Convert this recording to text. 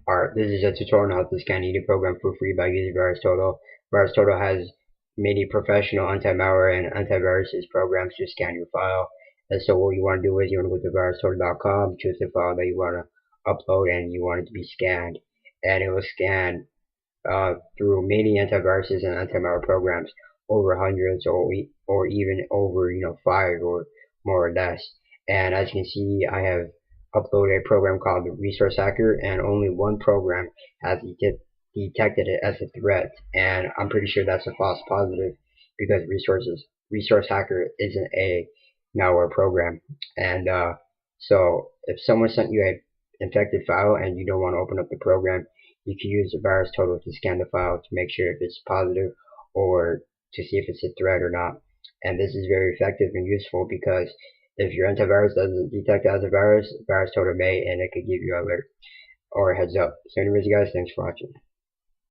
Alright, this is a tutorial on how to scan any program for free by using VirusTotal. VirusTotal has many professional anti-malware and antiviruses programs to scan your file. And so what you want to do is you want to go to virustotal.com, choose the file that you want to upload, and you want it to be scanned. And it will scan through many antiviruses and anti-malware programs, over hundreds or even over 5 or more or less. And as you can see, I have uploaded a program called Resource Hacker, and only one program has detected it as a threat, and I'm pretty sure that's a false positive because Resource Hacker isn't a malware program. And so if someone sent you a infected file and you don't want to open up the program, you can use the VirusTotal to scan the file to make sure if it's positive or to see if it's a threat or not. And this is very effective and useful because if your antivirus doesn't detect it as a virus, VirusTotal may, and it could give you an alert or a heads up. So anyways, guys, thanks for watching.